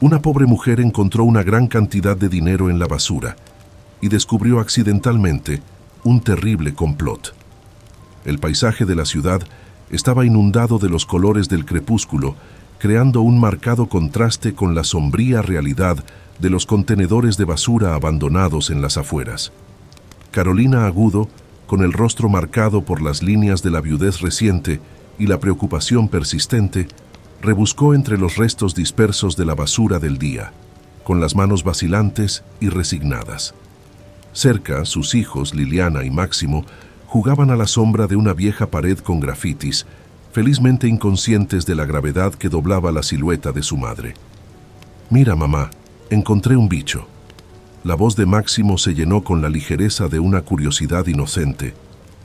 Una pobre mujer encontró una gran cantidad de dinero en la basura y descubrió accidentalmente un terrible complot. El paisaje de la ciudad estaba inundado de los colores del crepúsculo, creando un marcado contraste con la sombría realidad de los contenedores de basura abandonados en las afueras. Carolina Agudo, con el rostro marcado por las líneas de la viudez reciente y la preocupación persistente, rebuscó entre los restos dispersos de la basura del día, con las manos vacilantes y resignadas. Cerca, sus hijos, Liliana y Máximo, jugaban a la sombra de una vieja pared con grafitis, felizmente inconscientes de la gravedad que doblaba la silueta de su madre. «Mira, mamá, encontré un bicho». La voz de Máximo se llenó con la ligereza de una curiosidad inocente.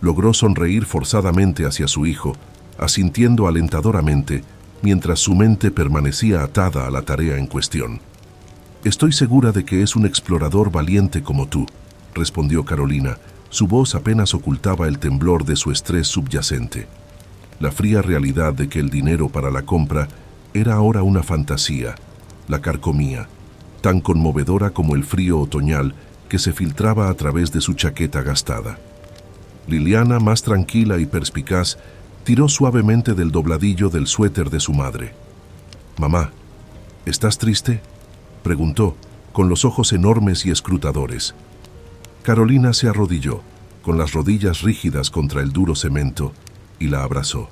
Logró sonreír forzadamente hacia su hijo, asintiendo alentadoramente, mientras su mente permanecía atada a la tarea en cuestión. «Estoy segura de que es un explorador valiente como tú», respondió Carolina. Su voz apenas ocultaba el temblor de su estrés subyacente. La fría realidad de que el dinero para la compra era ahora una fantasía, la carcomía, tan conmovedora como el frío otoñal que se filtraba a través de su chaqueta gastada. Liliana, más tranquila y perspicaz, tiró suavemente del dobladillo del suéter de su madre. «Mamá, ¿estás triste?», preguntó, con los ojos enormes y escrutadores. Carolina se arrodilló, con las rodillas rígidas contra el duro cemento, y la abrazó.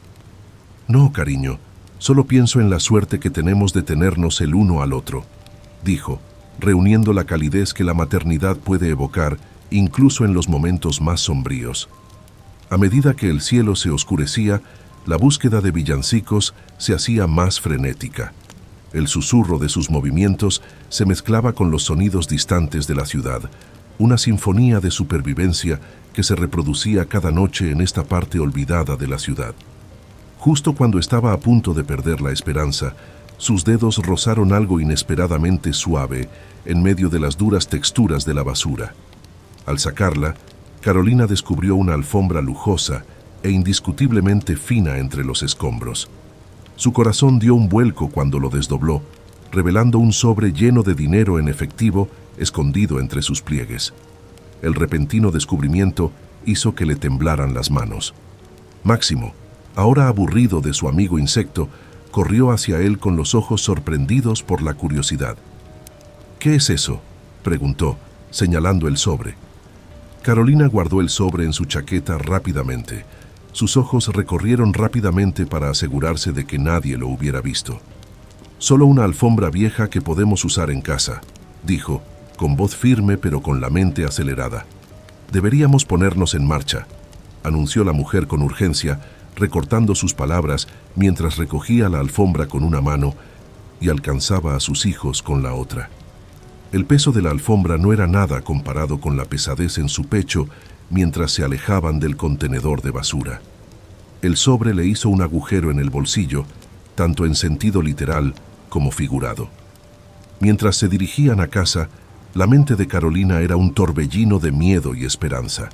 «No, cariño, solo pienso en la suerte que tenemos de tenernos el uno al otro», dijo, reuniendo la calidez que la maternidad puede evocar incluso en los momentos más sombríos. A medida que el cielo se oscurecía, la búsqueda de villancicos se hacía más frenética. El susurro de sus movimientos se mezclaba con los sonidos distantes de la ciudad, una sinfonía de supervivencia que se reproducía cada noche en esta parte olvidada de la ciudad. Justo cuando estaba a punto de perder la esperanza, sus dedos rozaron algo inesperadamente suave en medio de las duras texturas de la basura. Al sacarla, Carolina descubrió una alfombra lujosa e indiscutiblemente fina entre los escombros. Su corazón dio un vuelco cuando lo desdobló, revelando un sobre lleno de dinero en efectivo escondido entre sus pliegues. El repentino descubrimiento hizo que le temblaran las manos. Máximo, ahora aburrido de su amigo insecto, corrió hacia él con los ojos sorprendidos por la curiosidad. «¿Qué es eso?», preguntó, señalando el sobre. Carolina guardó el sobre en su chaqueta rápidamente. Sus ojos recorrieron rápidamente para asegurarse de que nadie lo hubiera visto. «Solo una alfombra vieja que podemos usar en casa», dijo, con voz firme pero con la mente acelerada. «Deberíamos ponernos en marcha», anunció la mujer con urgencia, recortando sus palabras mientras recogía la alfombra con una mano y alcanzaba a sus hijos con la otra. El peso de la alfombra no era nada comparado con la pesadez en su pecho mientras se alejaban del contenedor de basura. El sobre le hizo un agujero en el bolsillo, tanto en sentido literal como figurado. Mientras se dirigían a casa, la mente de Carolina era un torbellino de miedo y esperanza.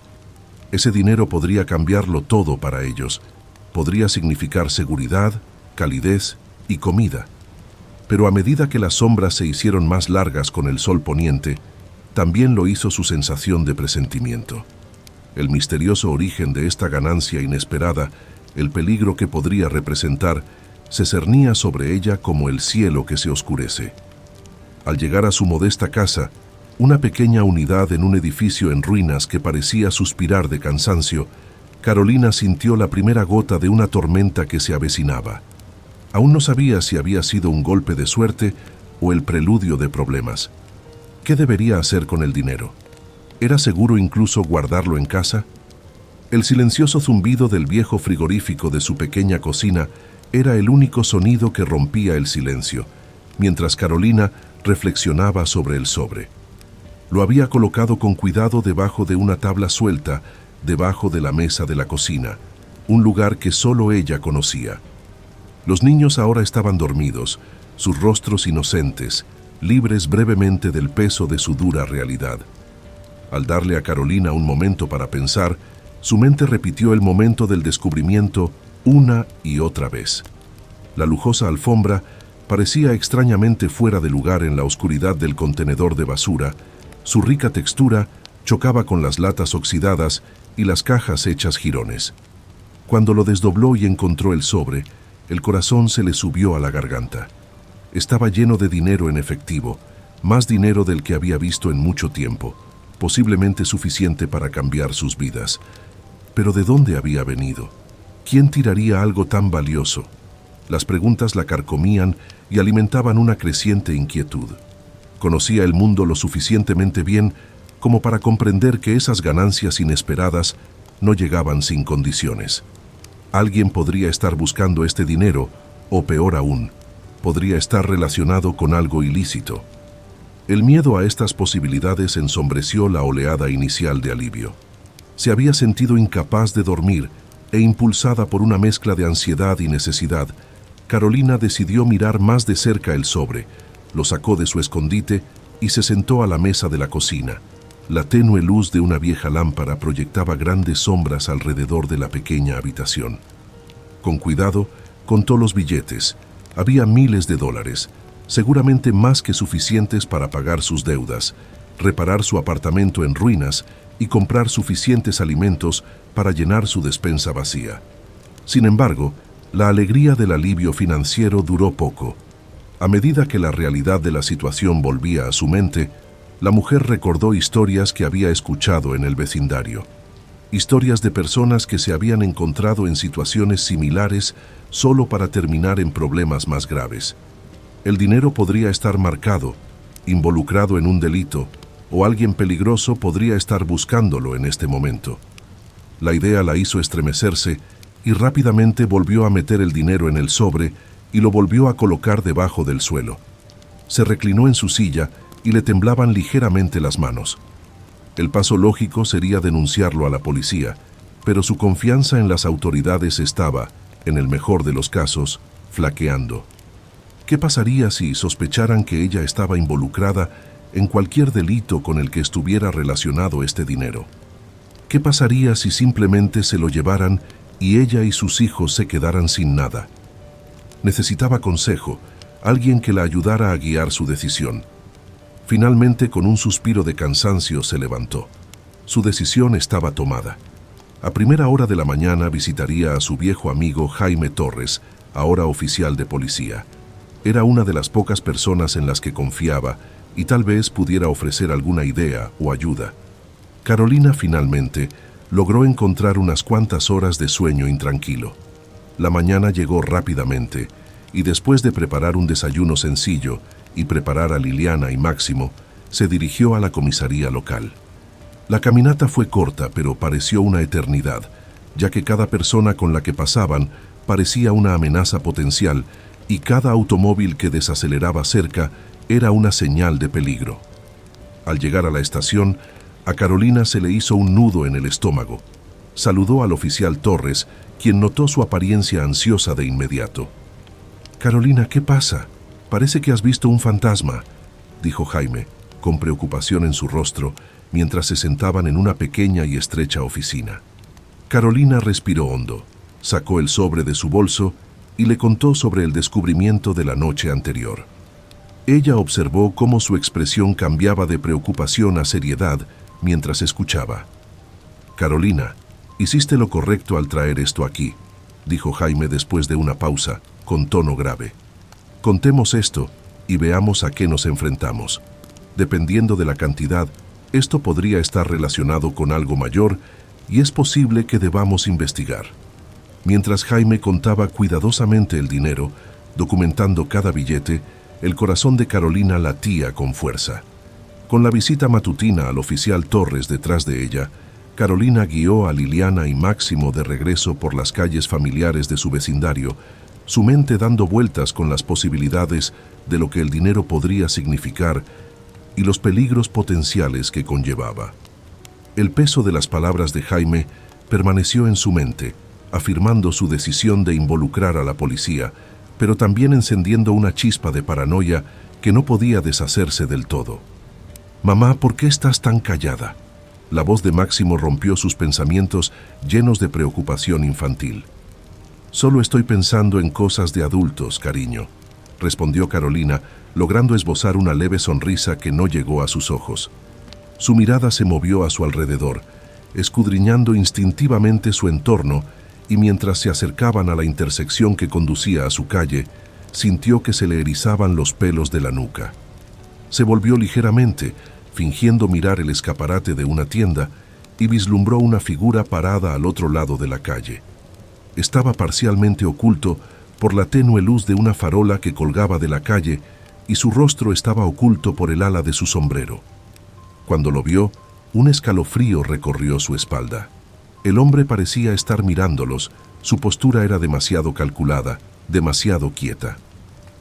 Ese dinero podría cambiarlo todo para ellos. Podría significar seguridad, calidez y comida. Pero a medida que las sombras se hicieron más largas con el sol poniente, también lo hizo su sensación de presentimiento. El misterioso origen de esta ganancia inesperada, el peligro que podría representar, se cernía sobre ella como el cielo que se oscurece. Al llegar a su modesta casa, una pequeña unidad en un edificio en ruinas que parecía suspirar de cansancio, Carolina sintió la primera gota de una tormenta que se avecinaba. Aún no sabía si había sido un golpe de suerte o el preludio de problemas. ¿Qué debería hacer con el dinero? ¿Era seguro incluso guardarlo en casa? El silencioso zumbido del viejo frigorífico de su pequeña cocina era el único sonido que rompía el silencio, mientras Carolina reflexionaba sobre el sobre. Lo había colocado con cuidado debajo de una tabla suelta, debajo de la mesa de la cocina, un lugar que solo ella conocía. Los niños ahora estaban dormidos, sus rostros inocentes, libres brevemente del peso de su dura realidad. Al darle a Carolina un momento para pensar, su mente repitió el momento del descubrimiento una y otra vez. La lujosa alfombra Parecía extrañamente fuera de lugar en la oscuridad del contenedor de basura. Su rica textura chocaba con las latas oxidadas y las cajas hechas jirones. Cuando lo desdobló y encontró el sobre, el corazón se le subió a la garganta. Estaba lleno de dinero en efectivo, más dinero del que había visto en mucho tiempo, posiblemente suficiente para cambiar sus vidas. Pero ¿de dónde había venido? ¿Quién tiraría algo tan valioso? Las preguntas la carcomían y alimentaban una creciente inquietud. Conocía el mundo lo suficientemente bien como para comprender que esas ganancias inesperadas no llegaban sin condiciones. Alguien podría estar buscando este dinero, o peor aún, podría estar relacionado con algo ilícito. El miedo a estas posibilidades ensombreció la oleada inicial de alivio. Se había sentido incapaz de dormir e impulsada por una mezcla de ansiedad y necesidad, Carolina decidió mirar más de cerca el sobre, lo sacó de su escondite y se sentó a la mesa de la cocina. La tenue luz de una vieja lámpara proyectaba grandes sombras alrededor de la pequeña habitación. Con cuidado, contó los billetes. Había miles de dólares, seguramente más que suficientes para pagar sus deudas, reparar su apartamento en ruinas y comprar suficientes alimentos para llenar su despensa vacía. Sin embargo, la alegría del alivio financiero duró poco. A medida que la realidad de la situación volvía a su mente, la mujer recordó historias que había escuchado en el vecindario. Historias de personas que se habían encontrado en situaciones similares solo para terminar en problemas más graves. El dinero podría estar marcado, involucrado en un delito, o alguien peligroso podría estar buscándolo en este momento. La idea la hizo estremecerse y rápidamente volvió a meter el dinero en el sobre y lo volvió a colocar debajo del suelo. Se reclinó en su silla y le temblaban ligeramente las manos. El paso lógico sería denunciarlo a la policía, pero su confianza en las autoridades estaba, en el mejor de los casos, flaqueando. ¿Qué pasaría si sospecharan que ella estaba involucrada en cualquier delito con el que estuviera relacionado este dinero? ¿Qué pasaría si simplemente se lo llevaran y ella y sus hijos se quedaran sin nada? Necesitaba consejo, alguien que la ayudara a guiar su decisión. Finalmente, con un suspiro de cansancio, se levantó. Su decisión estaba tomada. A primera hora de la mañana visitaría a su viejo amigo Jaime Torres, ahora oficial de policía. Era una de las pocas personas en las que confiaba y tal vez pudiera ofrecer alguna idea o ayuda. Carolina finalmente logró encontrar unas cuantas horas de sueño intranquilo. La mañana llegó rápidamente y después de preparar un desayuno sencillo y preparar a Liliana y Máximo, se dirigió a la comisaría local. La caminata fue corta, pero pareció una eternidad, ya que cada persona con la que pasaban parecía una amenaza potencial y cada automóvil que desaceleraba cerca era una señal de peligro. Al llegar a la estación, a Carolina se le hizo un nudo en el estómago. Saludó al oficial Torres, quien notó su apariencia ansiosa de inmediato. «Carolina, ¿qué pasa? Parece que has visto un fantasma», dijo Jaime, con preocupación en su rostro, mientras se sentaban en una pequeña y estrecha oficina. Carolina respiró hondo, sacó el sobre de su bolso y le contó sobre el descubrimiento de la noche anterior. Ella observó cómo su expresión cambiaba de preocupación a seriedad mientras escuchaba. «Carolina, hiciste lo correcto al traer esto aquí», dijo Jaime después de una pausa, con tono grave. «Contemos esto y veamos a qué nos enfrentamos. Dependiendo de la cantidad, esto podría estar relacionado con algo mayor y es posible que debamos investigar». Mientras Jaime contaba cuidadosamente el dinero, documentando cada billete, el corazón de Carolina latía con fuerza. Con la visita matutina al oficial Torres detrás de ella, Carolina guió a Liliana y Máximo de regreso por las calles familiares de su vecindario, su mente dando vueltas con las posibilidades de lo que el dinero podría significar y los peligros potenciales que conllevaba. El peso de las palabras de Jaime permaneció en su mente, afirmando su decisión de involucrar a la policía, pero también encendiendo una chispa de paranoia que no podía deshacerse del todo. «Mamá, ¿por qué estás tan callada?». La voz de Máximo rompió sus pensamientos llenos de preocupación infantil. «Solo estoy pensando en cosas de adultos, cariño. respondió Carolina, logrando esbozar una leve sonrisa que no llegó a sus ojos. Su mirada se movió a su alrededor, escudriñando instintivamente su entorno, y mientras se acercaban a la intersección que conducía a su calle, sintió que se le erizaban los pelos de la nuca. Se volvió ligeramente, fingiendo mirar el escaparate de una tienda, y vislumbró una figura parada al otro lado de la calle. Estaba parcialmente oculto por la tenue luz de una farola que colgaba de la calle, y su rostro estaba oculto por el ala de su sombrero. Cuando lo vio, un escalofrío recorrió su espalda. El hombre parecía estar mirándolos, su postura era demasiado calculada, demasiado quieta.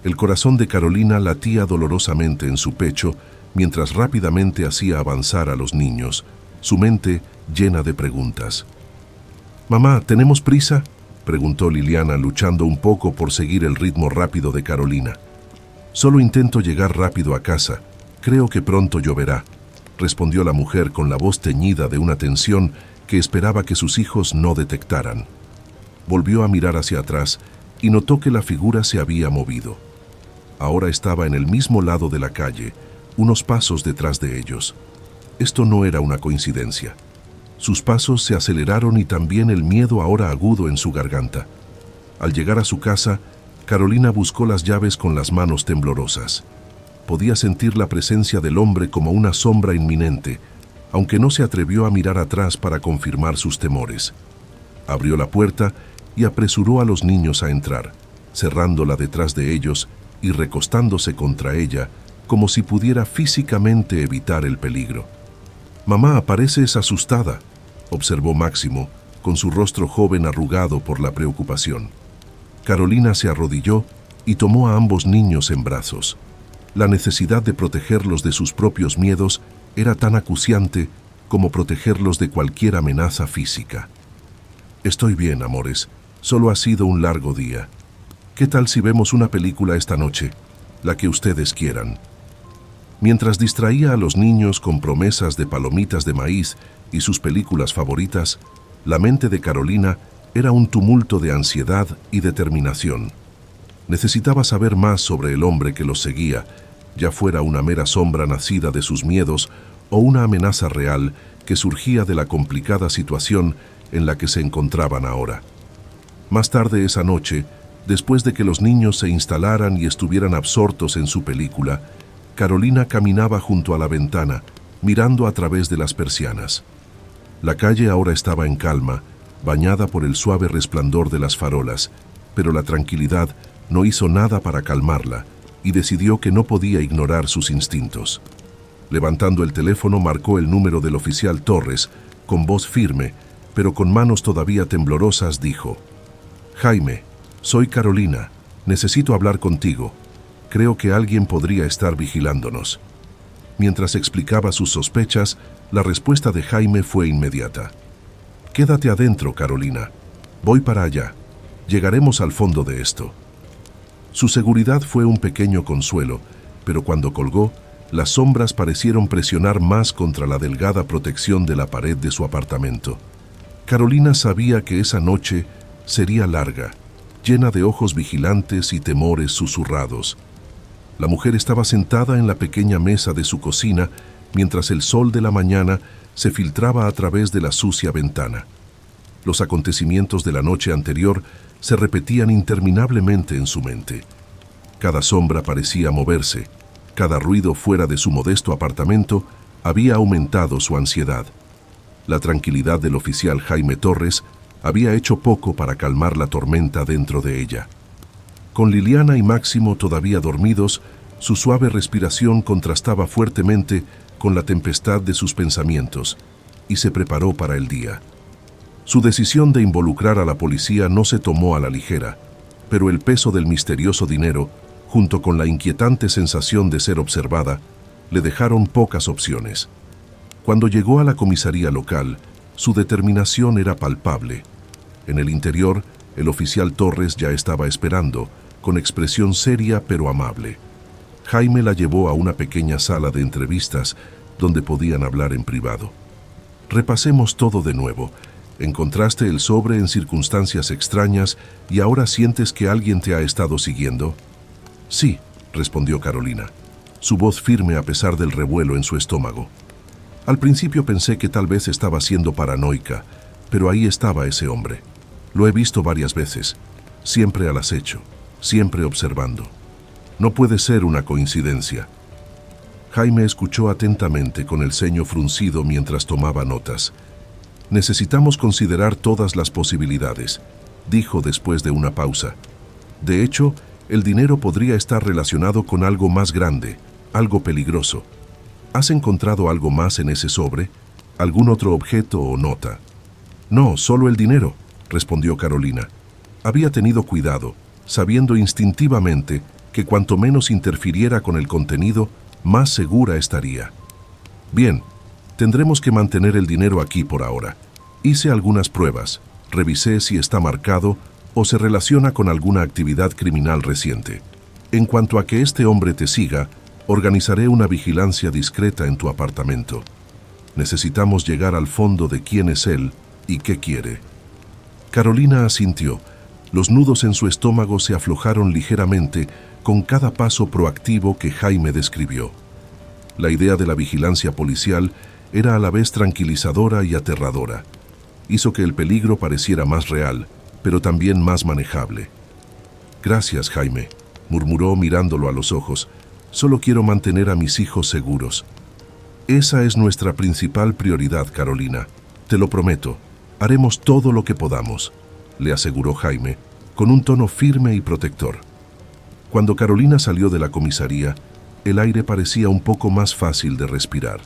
El corazón de Carolina latía dolorosamente en su pecho, mientras rápidamente hacía avanzar a los niños, su mente llena de preguntas. «Mamá, ¿tenemos prisa?», preguntó Liliana, luchando un poco por seguir el ritmo rápido de Carolina. «Solo intento llegar rápido a casa. Creo que pronto lloverá», respondió la mujer con la voz teñida de una tensión que esperaba que sus hijos no detectaran. Volvió a mirar hacia atrás y notó que la figura se había movido. Ahora estaba en el mismo lado de la calle, unos pasos detrás de ellos. Esto no era una coincidencia. Sus pasos se aceleraron y también el miedo ahora agudo en su garganta. Al llegar a su casa, Carolina buscó las llaves con las manos temblorosas. Podía sentir la presencia del hombre como una sombra inminente, aunque no se atrevió a mirar atrás para confirmar sus temores. Abrió la puerta y apresuró a los niños a entrar, cerrándola detrás de ellos y recostándose contra ella, como si pudiera físicamente evitar el peligro. «Mamá, pareces asustada», observó Máximo, con su rostro joven arrugado por la preocupación. Carolina se arrodilló y tomó a ambos niños en brazos. La necesidad de protegerlos de sus propios miedos era tan acuciante como protegerlos de cualquier amenaza física. «Estoy bien, amores. Solo ha sido un largo día. ¿Qué tal si vemos una película esta noche? La que ustedes quieran». Mientras distraía a los niños con promesas de palomitas de maíz y sus películas favoritas, la mente de Carolina era un tumulto de ansiedad y determinación. Necesitaba saber más sobre el hombre que los seguía, ya fuera una mera sombra nacida de sus miedos o una amenaza real que surgía de la complicada situación en la que se encontraban ahora. Más tarde esa noche, después de que los niños se instalaran y estuvieran absortos en su película, Carolina caminaba junto a la ventana, mirando a través de las persianas. La calle ahora estaba en calma, bañada por el suave resplandor de las farolas, pero la tranquilidad no hizo nada para calmarla y decidió que no podía ignorar sus instintos. Levantando el teléfono, marcó el número del oficial Torres, con voz firme, pero con manos todavía temblorosas, dijo: «Jaime, soy Carolina, necesito hablar contigo. Creo que alguien podría estar vigilándonos». Mientras explicaba sus sospechas, la respuesta de Jaime fue inmediata. «Quédate adentro, Carolina. Voy para allá. Llegaremos al fondo de esto». Su seguridad fue un pequeño consuelo, pero cuando colgó, las sombras parecieron presionar más contra la delgada protección de la pared de su apartamento. Carolina sabía que esa noche sería larga, llena de ojos vigilantes y temores susurrados. La mujer estaba sentada en la pequeña mesa de su cocina mientras el sol de la mañana se filtraba a través de la sucia ventana. Los acontecimientos de la noche anterior se repetían interminablemente en su mente. Cada sombra parecía moverse, cada ruido fuera de su modesto apartamento había aumentado su ansiedad. La tranquilidad del oficial Jaime Torres había hecho poco para calmar la tormenta dentro de ella. Con Liliana y Máximo todavía dormidos, su suave respiración contrastaba fuertemente con la tempestad de sus pensamientos, y se preparó para el día. Su decisión de involucrar a la policía no se tomó a la ligera, pero el peso del misterioso dinero, junto con la inquietante sensación de ser observada, le dejaron pocas opciones. Cuando llegó a la comisaría local, su determinación era palpable. En el interior, el oficial Torres ya estaba esperando, con expresión seria pero amable. Jaime la llevó a una pequeña sala de entrevistas donde podían hablar en privado. «Repasemos todo de nuevo. Encontraste el sobre en circunstancias extrañas y ahora sientes que alguien te ha estado siguiendo». Sí, respondió Carolina, su voz firme a pesar del revuelo en su estómago. Al principio pensé que tal vez estaba siendo paranoica, pero ahí estaba ese hombre. Lo he visto varias veces, siempre al acecho, siempre observando. No puede ser una coincidencia. Jaime escuchó atentamente con el ceño fruncido mientras tomaba notas. Necesitamos considerar todas las posibilidades, dijo después de una pausa. De hecho, el dinero podría estar relacionado con algo más grande, algo peligroso. ¿Has encontrado algo más en ese sobre? ¿Algún otro objeto o nota? No, solo el dinero, respondió Carolina. Había tenido cuidado, sabiendo instintivamente que cuanto menos interfiriera con el contenido, más segura estaría. Bien, tendremos que mantener el dinero aquí por ahora. Hice algunas pruebas, revisé si está marcado o se relaciona con alguna actividad criminal reciente. En cuanto a que este hombre te siga, organizaré una vigilancia discreta en tu apartamento. Necesitamos llegar al fondo de quién es él y qué quiere. Carolina asintió. Los nudos en su estómago se aflojaron ligeramente con cada paso proactivo que Jaime describió. La idea de la vigilancia policial era a la vez tranquilizadora y aterradora. Hizo que el peligro pareciera más real, pero también más manejable. Gracias, Jaime, murmuró mirándolo a los ojos. Solo quiero mantener a mis hijos seguros. Esa es nuestra principal prioridad, Carolina. Te lo prometo, haremos todo lo que podamos, le aseguró Jaime, con un tono firme y protector. Cuando Carolina salió de la comisaría, el aire parecía un poco más fácil de respirar.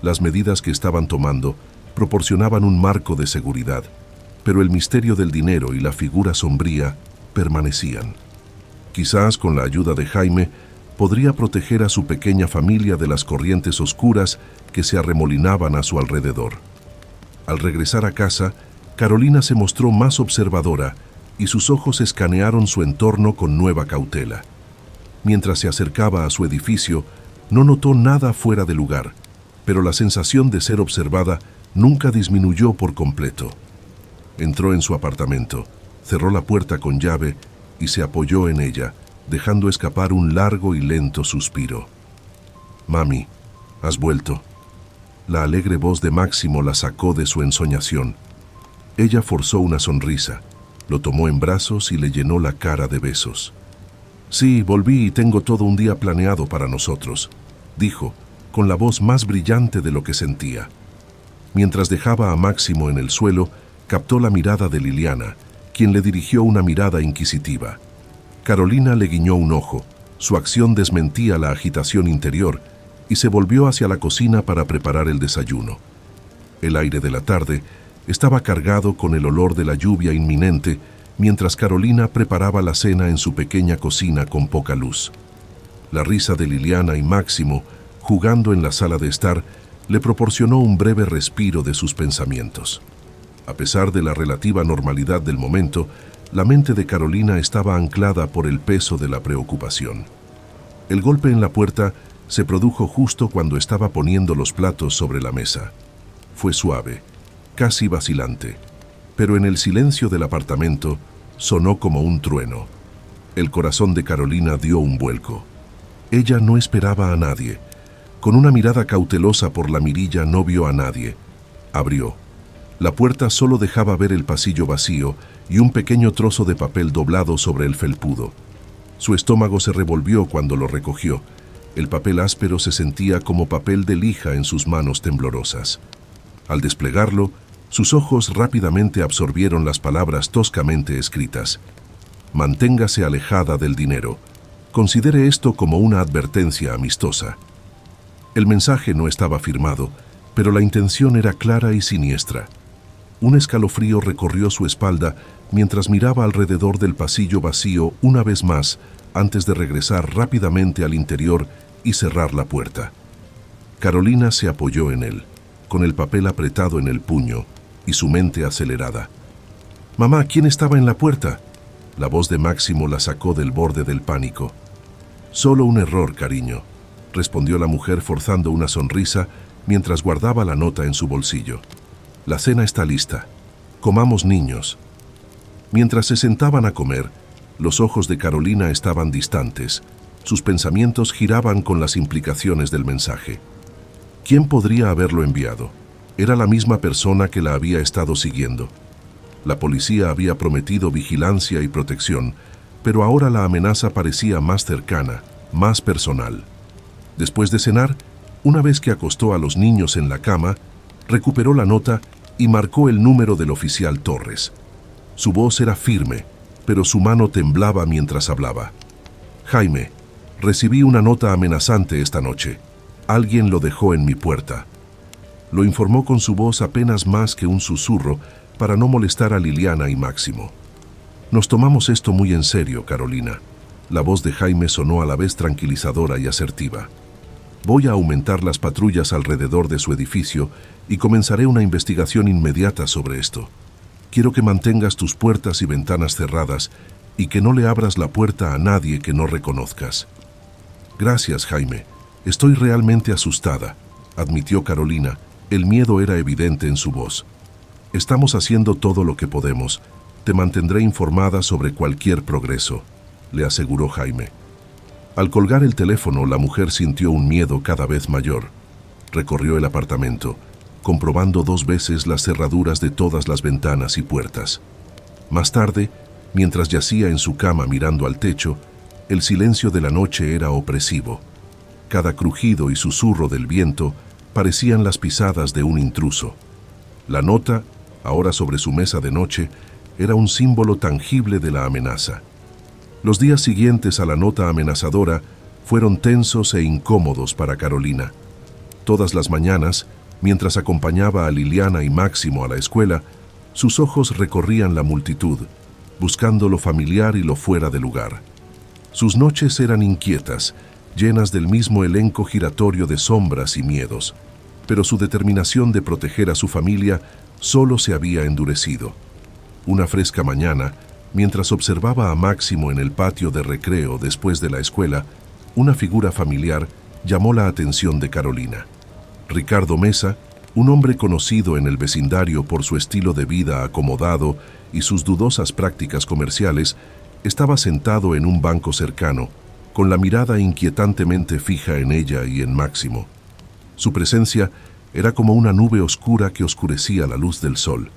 Las medidas que estaban tomando proporcionaban un marco de seguridad, pero el misterio del dinero y la figura sombría permanecían. Quizás con la ayuda de Jaime podría proteger a su pequeña familia de las corrientes oscuras que se arremolinaban a su alrededor. Al regresar a casa, Carolina se mostró más observadora y sus ojos escanearon su entorno con nueva cautela. Mientras se acercaba a su edificio, no notó nada fuera de lugar, pero la sensación de ser observada nunca disminuyó por completo. Entró en su apartamento, cerró la puerta con llave y se apoyó en ella, dejando escapar un largo y lento suspiro. «Mami, ¿has vuelto?» La alegre voz de Máximo la sacó de su ensoñación. Ella forzó una sonrisa, lo tomó en brazos y le llenó la cara de besos. «Sí, volví y tengo todo un día planeado para nosotros», dijo, con la voz más brillante de lo que sentía. Mientras dejaba a Máximo en el suelo, captó la mirada de Liliana, quien le dirigió una mirada inquisitiva. Carolina le guiñó un ojo, su acción desmentía la agitación interior, y se volvió hacia la cocina para preparar el desayuno. El aire de la tarde estaba cargado con el olor de la lluvia inminente, mientras Carolina preparaba la cena en su pequeña cocina con poca luz. La risa de Liliana y Máximo, jugando en la sala de estar, le proporcionó un breve respiro de sus pensamientos. A pesar de la relativa normalidad del momento, la mente de Carolina estaba anclada por el peso de la preocupación. El golpe en la puerta se produjo justo cuando estaba poniendo los platos sobre la mesa. Fue suave, casi vacilante, pero en el silencio del apartamento sonó como un trueno. El corazón de Carolina dio un vuelco. Ella no esperaba a nadie. Con una mirada cautelosa por la mirilla no vio a nadie. Abrió. La puerta solo dejaba ver el pasillo vacío y un pequeño trozo de papel doblado sobre el felpudo. Su estómago se revolvió cuando lo recogió. El papel áspero se sentía como papel de lija en sus manos temblorosas. Al desplegarlo, sus ojos rápidamente absorbieron las palabras toscamente escritas. «Manténgase alejada del dinero. Considere esto como una advertencia amistosa». El mensaje no estaba firmado, pero la intención era clara y siniestra. Un escalofrío recorrió su espalda mientras miraba alrededor del pasillo vacío una vez más antes de regresar rápidamente al interior y cerrar la puerta. Carolina se apoyó en él, con el papel apretado en el puño y su mente acelerada. «Mamá, ¿quién estaba en la puerta?» La voz de Máximo la sacó del borde del pánico. «Solo un error, cariño», respondió la mujer forzando una sonrisa mientras guardaba la nota en su bolsillo. «La cena está lista. Comamos, niños». Mientras se sentaban a comer, Los ojos de Carolina estaban distantes. Sus pensamientos giraban con las implicaciones del mensaje. ¿Quién podría haberlo enviado? Era la misma persona que la había estado siguiendo. La policía había prometido vigilancia y protección, pero ahora la amenaza parecía más cercana, más personal. Después de cenar, una vez que acostó a los niños en la cama, recuperó la nota y marcó el número del oficial Torres. Su voz era firme, pero su mano temblaba mientras hablaba. Jaime, recibí una nota amenazante esta noche. Alguien lo dejó en mi puerta. Lo informó con su voz apenas más que un susurro para no molestar a Liliana y Máximo. Nos tomamos esto muy en serio, Carolina. La voz de Jaime sonó a la vez tranquilizadora y asertiva. Voy a aumentar las patrullas alrededor de su edificio y comenzaré una investigación inmediata sobre esto. Quiero que mantengas tus puertas y ventanas cerradas y que no le abras la puerta a nadie que no reconozcas. Gracias, Jaime. Estoy realmente asustada, admitió Carolina. El miedo era evidente en su voz. Estamos haciendo todo lo que podemos. Te mantendré informada sobre cualquier progreso, le aseguró Jaime. Al colgar el teléfono, la mujer sintió un miedo cada vez mayor. Recorrió el apartamento, comprobando 2 veces las cerraduras de todas las ventanas y puertas. Más tarde, mientras yacía en su cama mirando al techo, el silencio de la noche era opresivo. Cada crujido y susurro del viento parecían las pisadas de un intruso. La nota, ahora sobre su mesa de noche, era un símbolo tangible de la amenaza. Los días siguientes a la nota amenazadora fueron tensos e incómodos para Carolina. Todas las mañanas, mientras acompañaba a Liliana y Máximo a la escuela, sus ojos recorrían la multitud, buscando lo familiar y lo fuera de lugar. Sus noches eran inquietas, llenas del mismo elenco giratorio de sombras y miedos, pero su determinación de proteger a su familia solo se había endurecido. Una fresca mañana, mientras observaba a Máximo en el patio de recreo después de la escuela, una figura familiar llamó la atención de Carolina. Ricardo Mesa, un hombre conocido en el vecindario por su estilo de vida acomodado y sus dudosas prácticas comerciales, estaba sentado en un banco cercano, con la mirada inquietantemente fija en ella y en Máximo. Su presencia era como una nube oscura que oscurecía la luz del sol.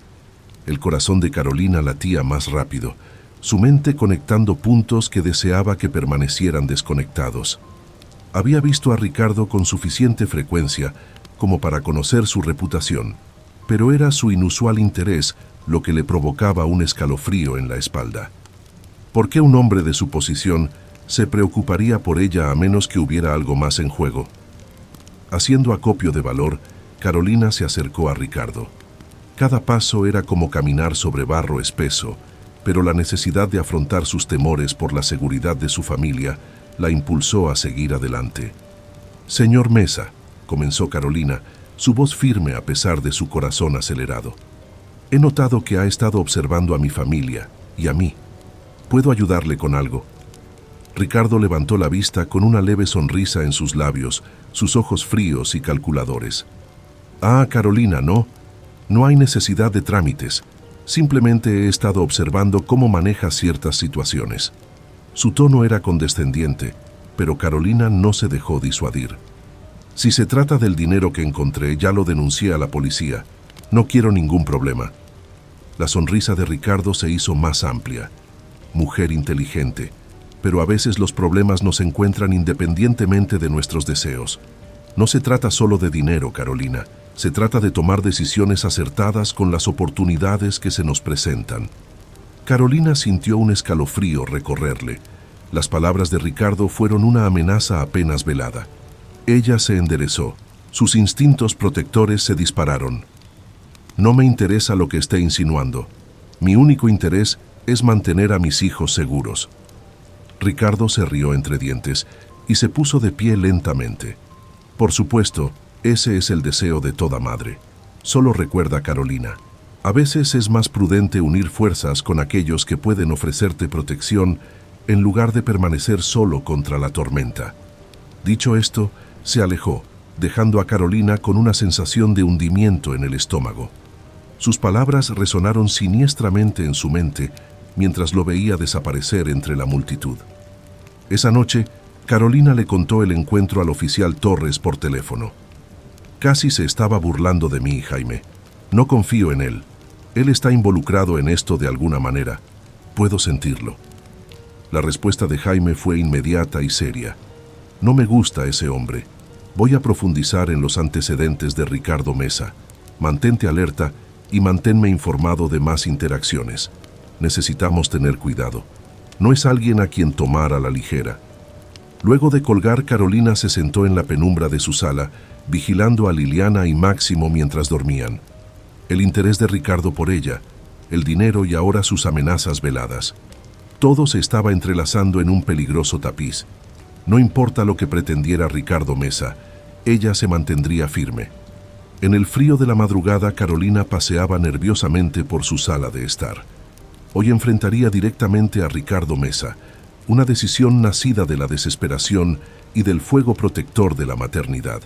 El corazón de Carolina latía más rápido, su mente conectando puntos que deseaba que permanecieran desconectados. Había visto a Ricardo con suficiente frecuencia como para conocer su reputación, pero era su inusual interés lo que le provocaba un escalofrío en la espalda. ¿Por qué un hombre de su posición se preocuparía por ella a menos que hubiera algo más en juego? Haciendo acopio de valor, Carolina se acercó a Ricardo. Cada paso era como caminar sobre barro espeso, pero la necesidad de afrontar sus temores por la seguridad de su familia la impulsó a seguir adelante. «Señor Mesa», comenzó Carolina, su voz firme a pesar de su corazón acelerado. «He notado que ha estado observando a mi familia y a mí. ¿Puedo ayudarle con algo?» Ricardo levantó la vista con una leve sonrisa en sus labios, sus ojos fríos y calculadores. «Ah, Carolina, no hay necesidad de trámites. Simplemente he estado observando cómo maneja ciertas situaciones». Su tono era condescendiente, pero Carolina no se dejó disuadir. «Si se trata del dinero que encontré, ya lo denuncié a la policía. No quiero ningún problema». La sonrisa de Ricardo se hizo más amplia. Mujer inteligente, pero a veces los problemas nos encuentran independientemente de nuestros deseos. No se trata solo de dinero, Carolina. Se trata de tomar decisiones acertadas con las oportunidades que se nos presentan. Carolina sintió un escalofrío recorrerle. Las palabras de Ricardo fueron una amenaza apenas velada. Ella se enderezó. Sus instintos protectores se dispararon. «No me interesa lo que esté insinuando. Mi único interés es mantener a mis hijos seguros». Ricardo se rió entre dientes y se puso de pie lentamente. «Por supuesto, ese es el deseo de toda madre. Solo recuerda, Carolina, a veces es más prudente unir fuerzas con aquellos que pueden ofrecerte protección en lugar de permanecer solo contra la tormenta». Dicho esto, se alejó, dejando a Carolina con una sensación de hundimiento en el estómago. Sus palabras resonaron siniestramente en su mente mientras lo veía desaparecer entre la multitud. Esa noche, Carolina le contó el encuentro al oficial Torres por teléfono. Casi se estaba burlando de mí, Jaime. No confío en él. Él está involucrado en esto de alguna manera. Puedo sentirlo. La respuesta de Jaime fue inmediata y seria. No me gusta ese hombre. Voy a profundizar en los antecedentes de Ricardo Mesa. Mantente alerta y manténme informado de más interacciones. Necesitamos tener cuidado. No es alguien a quien tomar a la ligera. Luego de colgar, Carolina se sentó en la penumbra de su sala, vigilando a Liliana y Máximo mientras dormían. El interés de Ricardo por ella, el dinero y ahora sus amenazas veladas. Todo se estaba entrelazando en un peligroso tapiz. No importa lo que pretendiera Ricardo Mesa, ella se mantendría firme. En el frío de la madrugada, Carolina paseaba nerviosamente por su sala de estar. Hoy enfrentaría directamente a Ricardo Mesa, una decisión nacida de la desesperación y del fuego protector de la maternidad.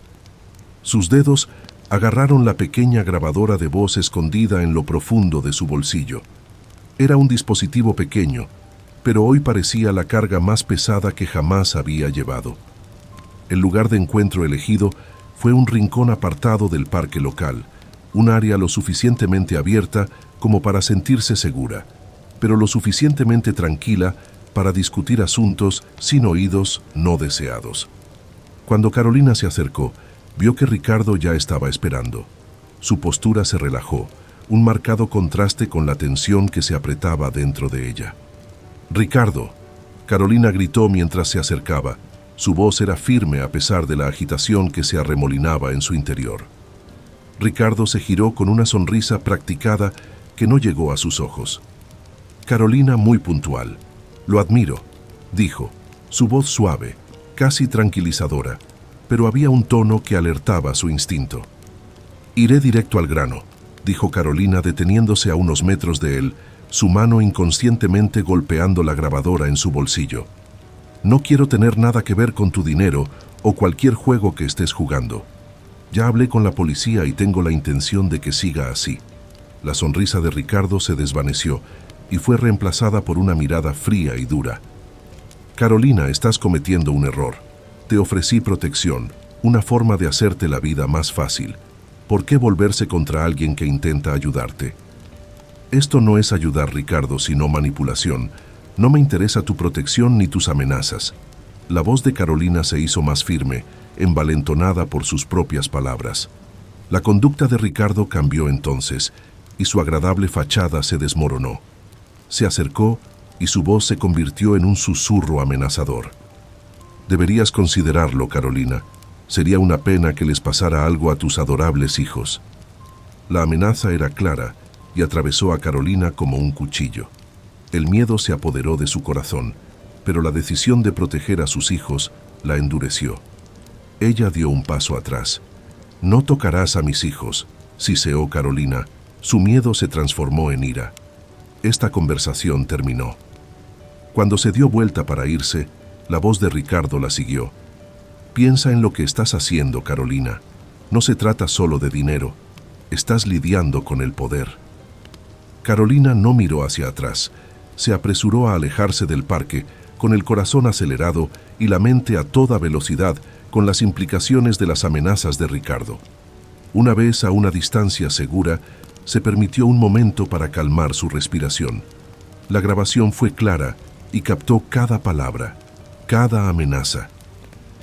Sus dedos agarraron la pequeña grabadora de voz escondida en lo profundo de su bolsillo. Era un dispositivo pequeño, pero hoy parecía la carga más pesada que jamás había llevado. El lugar de encuentro elegido fue un rincón apartado del parque local, un área lo suficientemente abierta como para sentirse segura, pero lo suficientemente tranquila para discutir asuntos sin oídos no deseados. Cuando Carolina se acercó, vio que Ricardo ya estaba esperando. Su postura se relajó, un marcado contraste con la tensión que se apretaba dentro de ella. «Ricardo», Carolina gritó mientras se acercaba. Su voz era firme a pesar de la agitación que se arremolinaba en su interior. Ricardo se giró con una sonrisa practicada que no llegó a sus ojos. «Carolina, muy puntual. Lo admiro», dijo, su voz suave, casi tranquilizadora, pero había un tono que alertaba su instinto. «Iré directo al grano», dijo Carolina deteniéndose a unos metros de él, su mano inconscientemente golpeando la grabadora en su bolsillo. «No quiero tener nada que ver con tu dinero o cualquier juego que estés jugando. Ya hablé con la policía y tengo la intención de que siga así». La sonrisa de Ricardo se desvaneció y fue reemplazada por una mirada fría y dura. «Carolina, estás cometiendo un error. Te ofrecí protección, una forma de hacerte la vida más fácil. ¿Por qué volverse contra alguien que intenta ayudarte?» «Esto no es ayudar, Ricardo, sino manipulación. No me interesa tu protección ni tus amenazas». La voz de Carolina se hizo más firme, envalentonada por sus propias palabras. La conducta de Ricardo cambió entonces, y su agradable fachada se desmoronó. Se acercó y su voz se convirtió en un susurro amenazador. «Deberías considerarlo, Carolina. Sería una pena que les pasara algo a tus adorables hijos». La amenaza era clara y atravesó a Carolina como un cuchillo. El miedo se apoderó de su corazón, pero la decisión de proteger a sus hijos la endureció. Ella dio un paso atrás. «No tocarás a mis hijos», siseó Carolina. Su miedo se transformó en ira. Esta conversación terminó. Cuando se dio vuelta para irse, la voz de Ricardo la siguió. «Piensa en lo que estás haciendo, Carolina. No se trata solo de dinero. Estás lidiando con el poder». Carolina no miró hacia atrás. Se apresuró a alejarse del parque, con el corazón acelerado y la mente a toda velocidad con las implicaciones de las amenazas de Ricardo. Una vez a una distancia segura, se permitió un momento para calmar su respiración. La grabación fue clara y captó cada palabra, cada amenaza.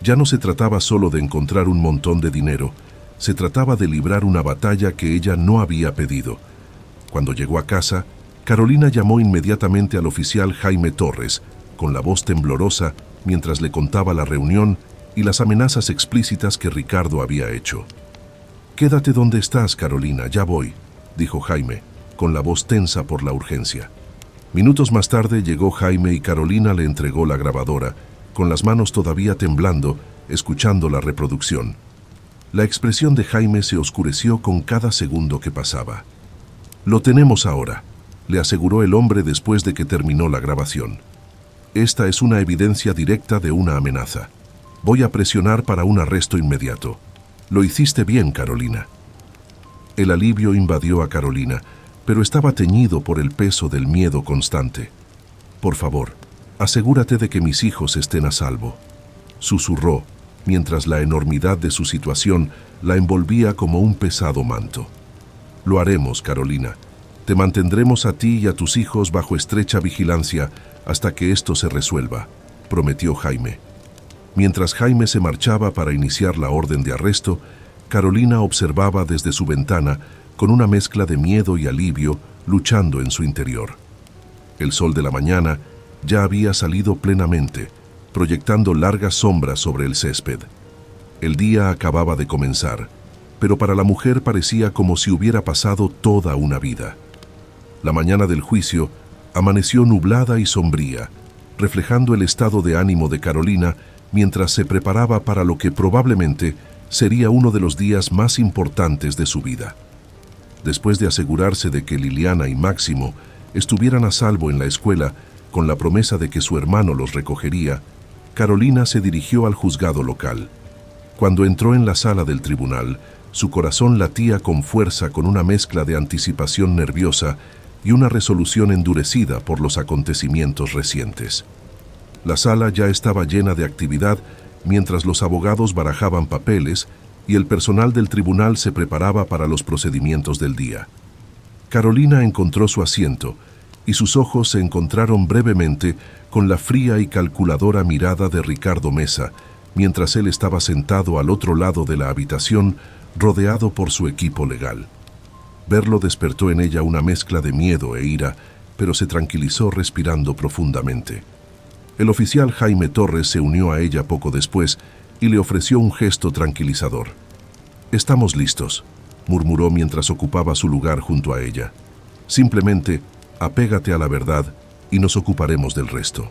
Ya no se trataba solo de encontrar un montón de dinero, se trataba de librar una batalla que ella no había pedido. Cuando llegó a casa, Carolina llamó inmediatamente al oficial Jaime Torres, con la voz temblorosa mientras le contaba la reunión y las amenazas explícitas que Ricardo había hecho. «Quédate donde estás, Carolina, ya voy», dijo Jaime, con la voz tensa por la urgencia. Minutos más tarde llegó Jaime y Carolina le entregó la grabadora, con las manos todavía temblando, escuchando la reproducción. La expresión de Jaime se oscureció con cada segundo que pasaba. «Lo tenemos ahora», le aseguró el hombre después de que terminó la grabación. «Esta es una evidencia directa de una amenaza. Voy a presionar para un arresto inmediato. Lo hiciste bien, Carolina». El alivio invadió a Carolina, pero estaba teñido por el peso del miedo constante. «Por favor, asegúrate de que mis hijos estén a salvo», susurró, mientras la enormidad de su situación la envolvía como un pesado manto. «Lo haremos, Carolina. Te mantendremos a ti y a tus hijos bajo estrecha vigilancia hasta que esto se resuelva», prometió Jaime. Mientras Jaime se marchaba para iniciar la orden de arresto, Carolina observaba desde su ventana con una mezcla de miedo y alivio luchando en su interior. El sol de la mañana ya había salido plenamente, proyectando largas sombras sobre el césped. El día acababa de comenzar, pero para la mujer parecía como si hubiera pasado toda una vida. La mañana del juicio amaneció nublada y sombría, reflejando el estado de ánimo de Carolina mientras se preparaba para lo que probablemente sería uno de los días más importantes de su vida. Después de asegurarse de que Liliana y Máximo estuvieran a salvo en la escuela, con la promesa de que su hermano los recogería, Carolina se dirigió al juzgado local. Cuando entró en la sala del tribunal, su corazón latía con fuerza, con una mezcla de anticipación nerviosa y una resolución endurecida por los acontecimientos recientes. La sala ya estaba llena de actividad mientras los abogados barajaban papeles y el personal del tribunal se preparaba para los procedimientos del día. Carolina encontró su asiento y sus ojos se encontraron brevemente con la fría y calculadora mirada de Ricardo Mesa, mientras él estaba sentado al otro lado de la habitación, rodeado por su equipo legal. Verlo despertó en ella una mezcla de miedo e ira, pero se tranquilizó respirando profundamente. El oficial Jaime Torres se unió a ella poco después y le ofreció un gesto tranquilizador. «Estamos listos», murmuró mientras ocupaba su lugar junto a ella. «Simplemente, apégate a la verdad y nos ocuparemos del resto».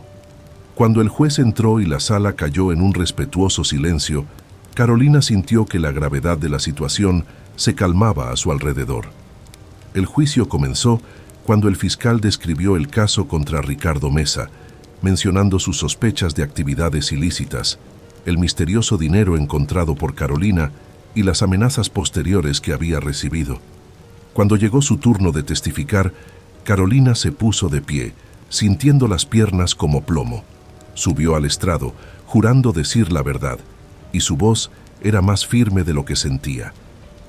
Cuando el juez entró y la sala cayó en un respetuoso silencio, Carolina sintió que la gravedad de la situación se calmaba a su alrededor. El juicio comenzó cuando el fiscal describió el caso contra Ricardo Mesa, mencionando sus sospechas de actividades ilícitas, el misterioso dinero encontrado por Carolina y las amenazas posteriores que había recibido. Cuando llegó su turno de testificar, Carolina se puso de pie, sintiendo las piernas como plomo. Subió al estrado, jurando decir la verdad, y su voz era más firme de lo que sentía.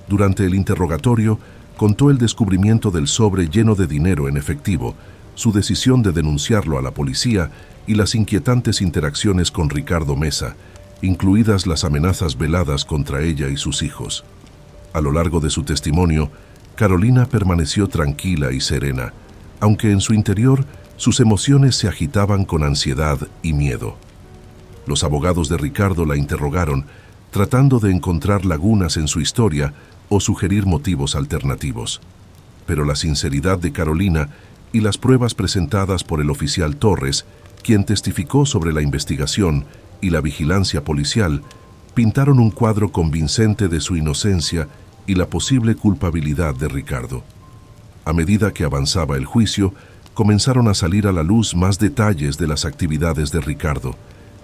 Durante el interrogatorio, contó el descubrimiento del sobre lleno de dinero en efectivo, su decisión de denunciarlo a la policía y las inquietantes interacciones con Ricardo Mesa, incluidas las amenazas veladas contra ella y sus hijos. A lo largo de su testimonio, Carolina permaneció tranquila y serena, aunque en su interior sus emociones se agitaban con ansiedad y miedo. Los abogados de Ricardo la interrogaron, tratando de encontrar lagunas en su historia o sugerir motivos alternativos. Pero la sinceridad de Carolina y las pruebas presentadas por el oficial Torres, quien testificó sobre la investigación y la vigilancia policial, pintaron un cuadro convincente de su inocencia y la posible culpabilidad de Ricardo. A medida que avanzaba el juicio, comenzaron a salir a la luz más detalles de las actividades de Ricardo,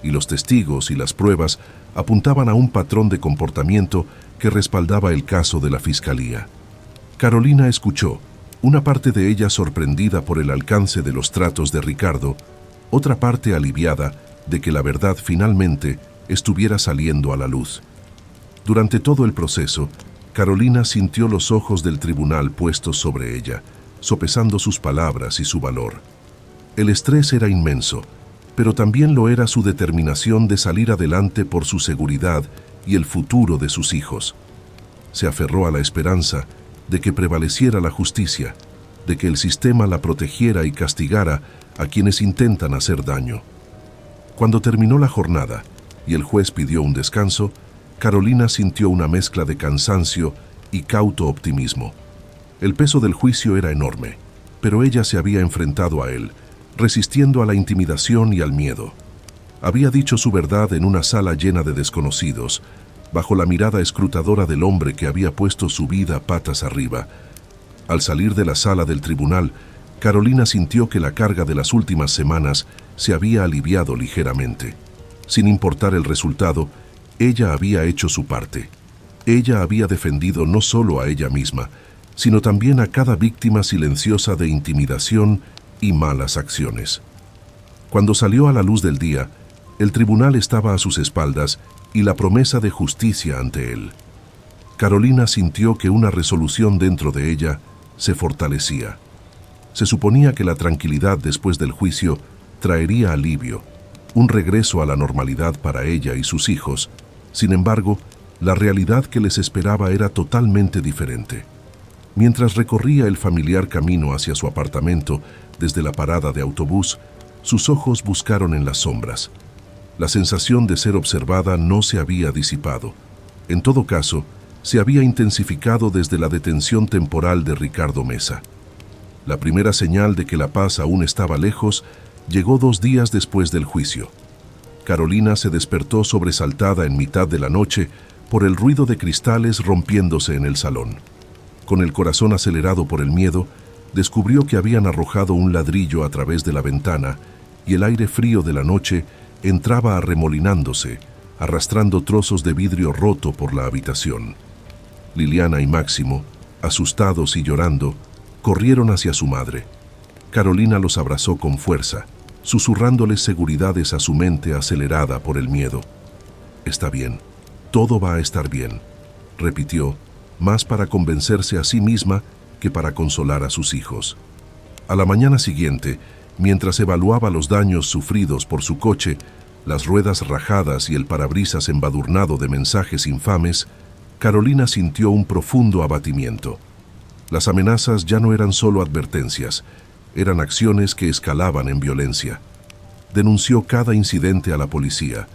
y los testigos y las pruebas apuntaban a un patrón de comportamiento que respaldaba el caso de la fiscalía. Carolina escuchó, una parte de ella sorprendida por el alcance de los tratos de Ricardo, otra parte aliviada de que la verdad finalmente estuviera saliendo a la luz. Durante todo el proceso, Carolina sintió los ojos del tribunal puestos sobre ella, sopesando sus palabras y su valor. El estrés era inmenso, pero también lo era su determinación de salir adelante por su seguridad y el futuro de sus hijos. Se aferró a la esperanza de que prevaleciera la justicia, de que el sistema la protegiera y castigara a quienes intentan hacer daño. Cuando terminó la jornada y el juez pidió un descanso, Carolina sintió una mezcla de cansancio y cauto optimismo. El peso del juicio era enorme, pero ella se había enfrentado a él, resistiendo a la intimidación y al miedo. Había dicho su verdad en una sala llena de desconocidos, bajo la mirada escrutadora del hombre que había puesto su vida patas arriba. Al salir de la sala del tribunal, Carolina sintió que la carga de las últimas semanas se había aliviado ligeramente. Sin importar el resultado, ella había hecho su parte. Ella había defendido no solo a ella misma, sino también a cada víctima silenciosa de intimidación y malas acciones. Cuando salió a la luz del día, el tribunal estaba a sus espaldas y la promesa de justicia ante él. Carolina sintió que una resolución dentro de ella se fortalecía. Se suponía que la tranquilidad después del juicio traería alivio, un regreso a la normalidad para ella y sus hijos. Sin embargo, la realidad que les esperaba era totalmente diferente. Mientras recorría el familiar camino hacia su apartamento desde la parada de autobús, sus ojos buscaron en las sombras. La sensación de ser observada no se había disipado. En todo caso, se había intensificado desde la detención temporal de Ricardo Mesa. La primera señal de que la paz aún estaba lejos llegó 2 días después del juicio. Carolina se despertó sobresaltada en mitad de la noche por el ruido de cristales rompiéndose en el salón. Con el corazón acelerado por el miedo, descubrió que habían arrojado un ladrillo a través de la ventana y el aire frío de la noche entraba arremolinándose, arrastrando trozos de vidrio roto por la habitación. Liliana y Máximo, asustados y llorando, corrieron hacia su madre. Carolina los abrazó con fuerza, susurrándoles seguridades a su mente acelerada por el miedo. «Está bien, todo va a estar bien», repitió, más para convencerse a sí misma que para consolar a sus hijos. A la mañana siguiente, mientras evaluaba los daños sufridos por su coche, las ruedas rajadas y el parabrisas embadurnado de mensajes infames, Carolina sintió un profundo abatimiento. Las amenazas ya no eran solo advertencias, eran acciones que escalaban en violencia. Denunció cada incidente a la policía,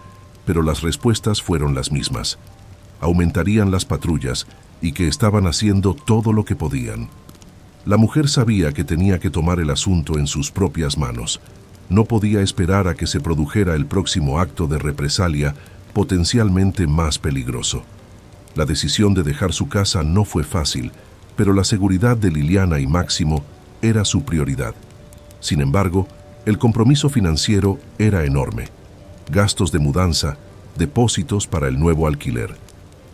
pero las respuestas fueron las mismas. Aumentarían las patrullas y que estaban haciendo todo lo que podían. La mujer sabía que tenía que tomar el asunto en sus propias manos. No podía esperar a que se produjera el próximo acto de represalia potencialmente más peligroso. La decisión de dejar su casa no fue fácil, pero la seguridad de Liliana y Máximo era su prioridad. Sin embargo, el compromiso financiero era enorme. Gastos de mudanza, depósitos para el nuevo alquiler.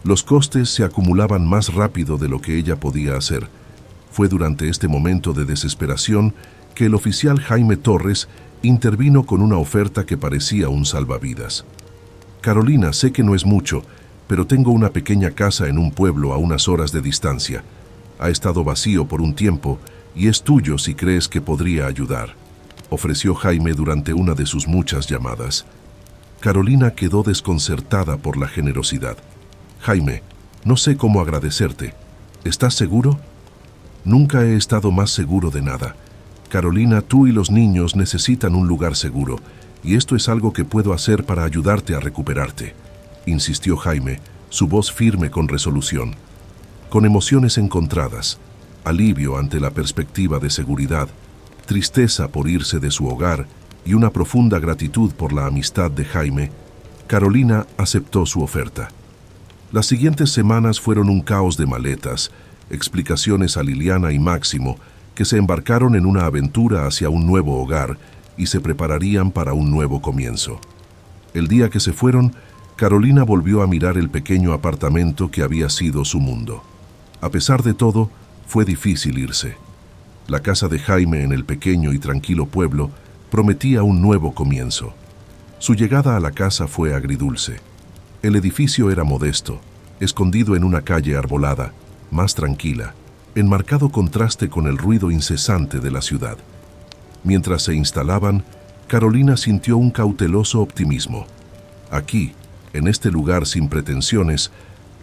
Los costes se acumulaban más rápido de lo que ella podía hacer. Fue durante este momento de desesperación que el oficial Jaime Torres intervino con una oferta que parecía un salvavidas. «Carolina, sé que no es mucho, pero tengo una pequeña casa en un pueblo a unas horas de distancia. Ha estado vacío por un tiempo y es tuyo si crees que podría ayudar», ofreció Jaime durante una de sus muchas llamadas. Carolina quedó desconcertada por la generosidad. «Jaime, no sé cómo agradecerte. ¿Estás seguro?» «Nunca he estado más seguro de nada. Carolina, tú y los niños necesitan un lugar seguro, y esto es algo que puedo hacer para ayudarte a recuperarte», insistió Jaime, su voz firme con resolución. Con emociones encontradas, alivio ante la perspectiva de seguridad, tristeza por irse de su hogar y una profunda gratitud por la amistad de Jaime, Carolina aceptó su oferta. Las siguientes semanas fueron un caos de maletas, explicaciones a Liliana y Máximo, que se embarcaron en una aventura hacia un nuevo hogar y se prepararían para un nuevo comienzo. El día que se fueron, Carolina volvió a mirar el pequeño apartamento que había sido su mundo. A pesar de todo, fue difícil irse. La casa de Jaime en el pequeño y tranquilo pueblo prometía un nuevo comienzo. Su llegada a la casa fue agridulce. El edificio era modesto, escondido en una calle arbolada, más tranquila, en marcado contraste con el ruido incesante de la ciudad. Mientras se instalaban, Carolina sintió un cauteloso optimismo. Aquí, en este lugar sin pretensiones,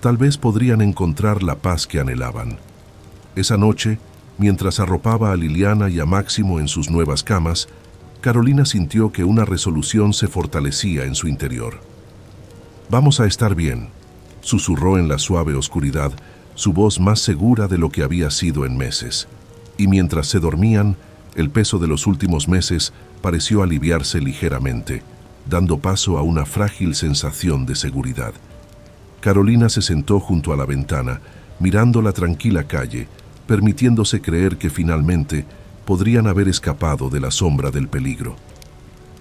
tal vez podrían encontrar la paz que anhelaban. Esa noche, mientras arropaba a Liliana y a Máximo en sus nuevas camas, Carolina sintió que una resolución se fortalecía en su interior. «Vamos a estar bien», susurró en la suave oscuridad, su voz más segura de lo que había sido en meses. Y mientras se dormían, el peso de los últimos meses pareció aliviarse ligeramente, dando paso a una frágil sensación de seguridad. Carolina se sentó junto a la ventana, mirando la tranquila calle, permitiéndose creer que finalmente podrían haber escapado de la sombra del peligro.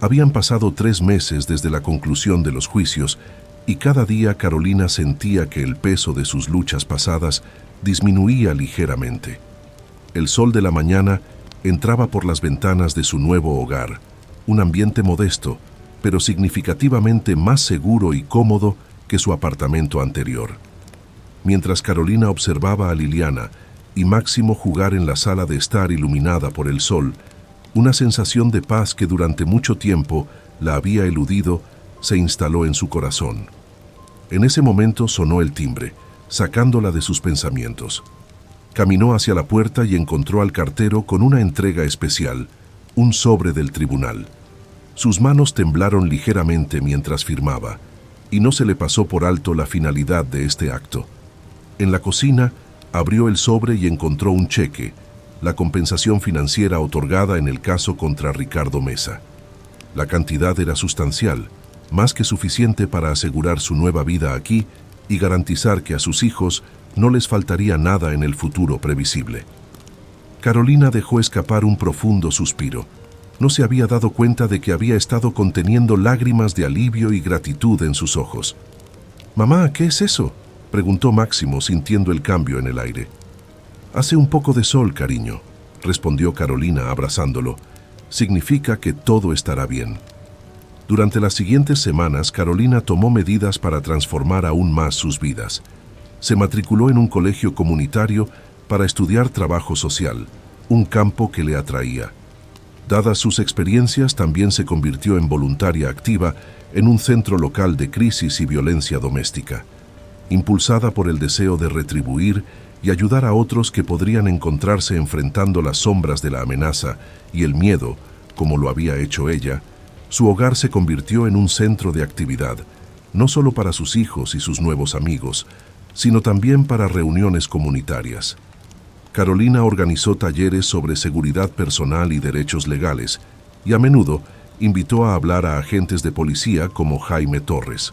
Habían pasado 3 meses desde la conclusión de los juicios y cada día Carolina sentía que el peso de sus luchas pasadas disminuía ligeramente. El sol de la mañana entraba por las ventanas de su nuevo hogar, un ambiente modesto, pero significativamente más seguro y cómodo que su apartamento anterior. Mientras Carolina observaba a Liliana y Máximo jugar en la sala de estar iluminada por el sol, una sensación de paz que durante mucho tiempo la había eludido se instaló en su corazón. En ese momento sonó el timbre, sacándola de sus pensamientos. Caminó hacia la puerta y encontró al cartero con una entrega especial, un sobre del tribunal. Sus manos temblaron ligeramente mientras firmaba, y no se le pasó por alto la finalidad de este acto. En la cocina, abrió el sobre y encontró un cheque, la compensación financiera otorgada en el caso contra Ricardo Mesa. La cantidad era sustancial, más que suficiente para asegurar su nueva vida aquí y garantizar que a sus hijos no les faltaría nada en el futuro previsible. Carolina dejó escapar un profundo suspiro. No se había dado cuenta de que había estado conteniendo lágrimas de alivio y gratitud en sus ojos. «Mamá, ¿qué es eso?», preguntó Máximo sintiendo el cambio en el aire. «Hace un poco de sol, cariño», respondió Carolina abrazándolo. «Significa que todo estará bien». Durante las siguientes semanas, Carolina tomó medidas para transformar aún más sus vidas. Se matriculó en un colegio comunitario para estudiar trabajo social, un campo que le atraía. Dadas sus experiencias, también se convirtió en voluntaria activa en un centro local de crisis y violencia doméstica. Impulsada por el deseo de retribuir y ayudar a otros que podrían encontrarse enfrentando las sombras de la amenaza y el miedo, como lo había hecho ella, su hogar se convirtió en un centro de actividad, no solo para sus hijos y sus nuevos amigos, sino también para reuniones comunitarias. Carolina organizó talleres sobre seguridad personal y derechos legales, y a menudo invitó a hablar a agentes de policía como Jaime Torres.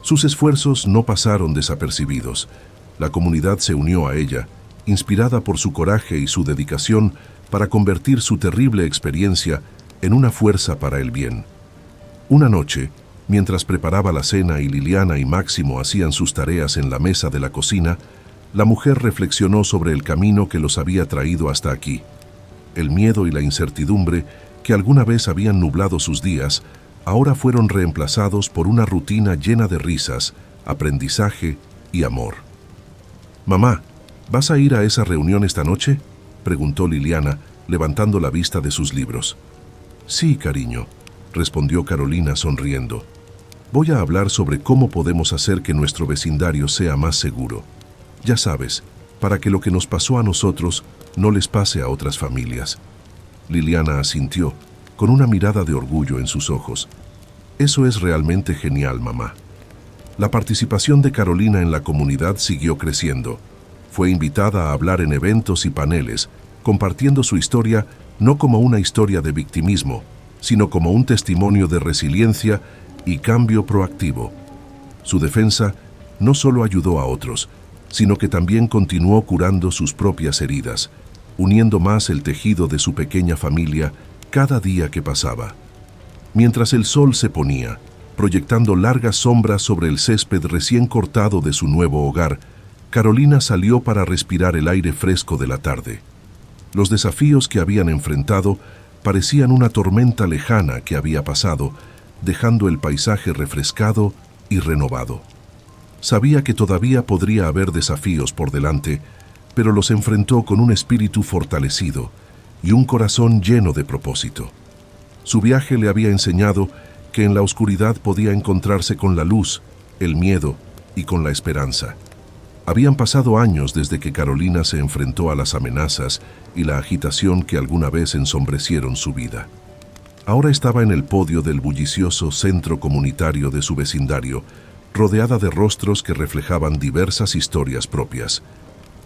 Sus esfuerzos no pasaron desapercibidos. La comunidad se unió a ella, inspirada por su coraje y su dedicación para convertir su terrible experiencia en una fuerza para el bien. Una noche, mientras preparaba la cena y Liliana y Máximo hacían sus tareas en la mesa de la cocina, la mujer reflexionó sobre el camino que los había traído hasta aquí. El miedo y la incertidumbre que alguna vez habían nublado sus días, ahora fueron reemplazados por una rutina llena de risas, aprendizaje y amor. «Mamá, ¿vas a ir a esa reunión esta noche?», preguntó Liliana, levantando la vista de sus libros. «Sí, cariño», respondió Carolina sonriendo. «Voy a hablar sobre cómo podemos hacer que nuestro vecindario sea más seguro. Ya sabes, para que lo que nos pasó a nosotros no les pase a otras familias». Liliana asintió, con una mirada de orgullo en sus ojos. «Eso es realmente genial, mamá». La participación de Carolina en la comunidad siguió creciendo. Fue invitada a hablar en eventos y paneles, compartiendo su historia no como una historia de victimismo, sino como un testimonio de resiliencia y cambio proactivo. Su defensa no solo ayudó a otros, sino que también continuó curando sus propias heridas, uniendo más el tejido de su pequeña familia cada día que pasaba. Mientras el sol se ponía, proyectando largas sombras sobre el césped recién cortado de su nuevo hogar, Carolina salió para respirar el aire fresco de la tarde. Los desafíos que habían enfrentado parecían una tormenta lejana que había pasado, dejando el paisaje refrescado y renovado. Sabía que todavía podría haber desafíos por delante, pero los enfrentó con un espíritu fortalecido y un corazón lleno de propósito. Su viaje le había enseñado que en la oscuridad podía encontrarse con la luz, el miedo y con la esperanza. Habían pasado años desde que Carolina se enfrentó a las amenazas y la agitación que alguna vez ensombrecieron su vida. Ahora estaba en el podio del bullicioso centro comunitario de su vecindario, rodeada de rostros que reflejaban diversas historias propias.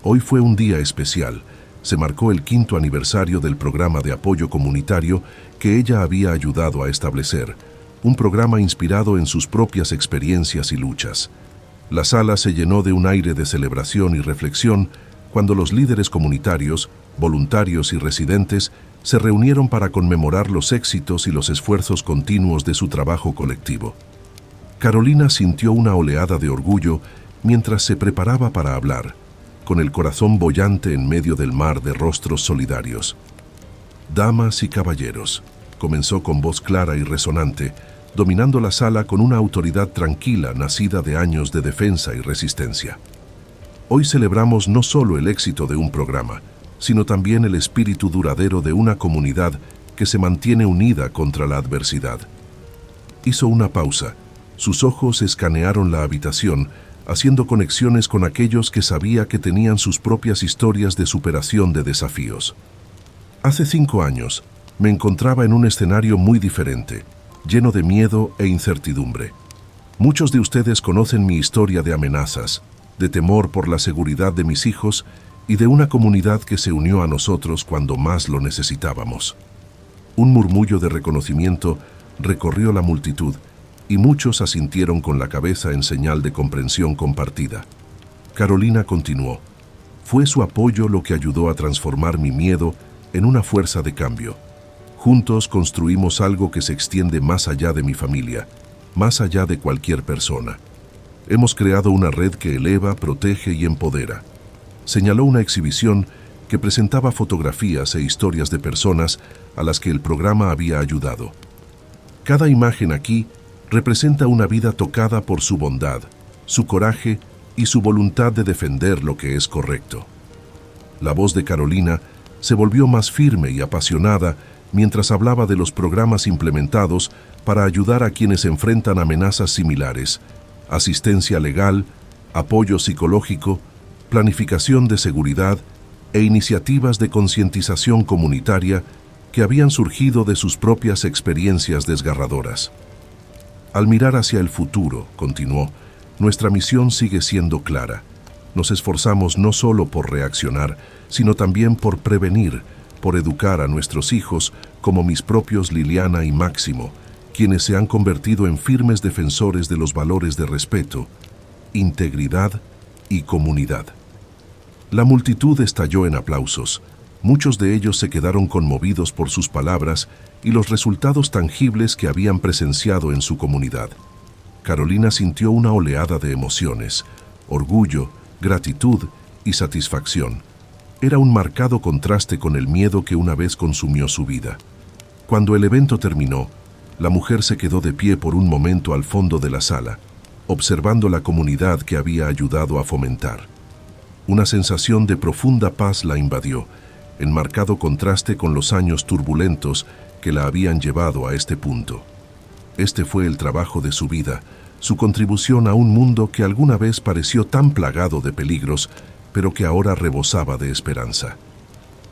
Hoy fue un día especial. Se marcó el 5º aniversario del programa de apoyo comunitario que ella había ayudado a establecer, un programa inspirado en sus propias experiencias y luchas. La sala se llenó de un aire de celebración y reflexión cuando los líderes comunitarios, voluntarios y residentes se reunieron para conmemorar los éxitos y los esfuerzos continuos de su trabajo colectivo. Carolina sintió una oleada de orgullo mientras se preparaba para hablar. con el corazón boyante en medio del mar de rostros solidarios. «Damas y caballeros», comenzó con voz clara y resonante, dominando la sala con una autoridad tranquila nacida de años de defensa y resistencia. Hoy celebramos no solo el éxito de un programa, sino también el espíritu duradero de una comunidad que se mantiene unida contra la adversidad. Hizo una pausa. Sus ojos escanearon la habitación, haciendo conexiones con aquellos que sabía que tenían sus propias historias de superación de desafíos. Hace 5 años, me encontraba en un escenario muy diferente, lleno de miedo e incertidumbre. Muchos de ustedes conocen mi historia de amenazas, de temor por la seguridad de mis hijos y de una comunidad que se unió a nosotros cuando más lo necesitábamos. Un murmullo de reconocimiento recorrió la multitud y muchos asintieron con la cabeza en señal de comprensión compartida. Carolina continuó. Fue su apoyo lo que ayudó a transformar mi miedo en una fuerza de cambio. Juntos construimos algo que se extiende más allá de mi familia, más allá de cualquier persona. Hemos creado una red que eleva, protege y empodera. Señaló una exhibición que presentaba fotografías e historias de personas a las que el programa había ayudado. Cada imagen aquí representa una vida tocada por su bondad, su coraje y su voluntad de defender lo que es correcto. La voz de Carolina se volvió más firme y apasionada mientras hablaba de los programas implementados para ayudar a quienes enfrentan amenazas similares: asistencia legal, apoyo psicológico, planificación de seguridad e iniciativas de concientización comunitaria que habían surgido de sus propias experiencias desgarradoras. Al mirar hacia el futuro, continuó, nuestra misión sigue siendo clara. Nos esforzamos no solo por reaccionar, sino también por prevenir, por educar a nuestros hijos como mis propios Liliana y Máximo, quienes se han convertido en firmes defensores de los valores de respeto, integridad y comunidad. La multitud estalló en aplausos. Muchos de ellos se quedaron conmovidos por sus palabras y los resultados tangibles que habían presenciado en su comunidad. Carolina sintió una oleada de emociones, orgullo, gratitud y satisfacción. Era un marcado contraste con el miedo que una vez consumió su vida. Cuando el evento terminó, la mujer se quedó de pie por un momento al fondo de la sala, observando la comunidad que había ayudado a fomentar. Una sensación de profunda paz la invadió, en marcado contraste con los años turbulentos que la habían llevado a este punto. Este fue el trabajo de su vida, su contribución a un mundo que alguna vez pareció tan plagado de peligros, pero que ahora rebosaba de esperanza.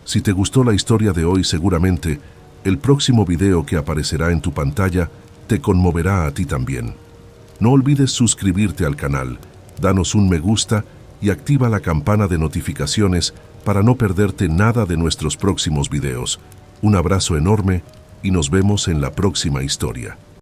Si te gustó la historia de hoy, seguramente el próximo video que aparecerá en tu pantalla te conmoverá a ti también. No olvides suscribirte al canal, danos un me gusta y activa la campana de notificaciones para no perderte nada de nuestros próximos videos. Un abrazo enorme y nos vemos en la próxima historia.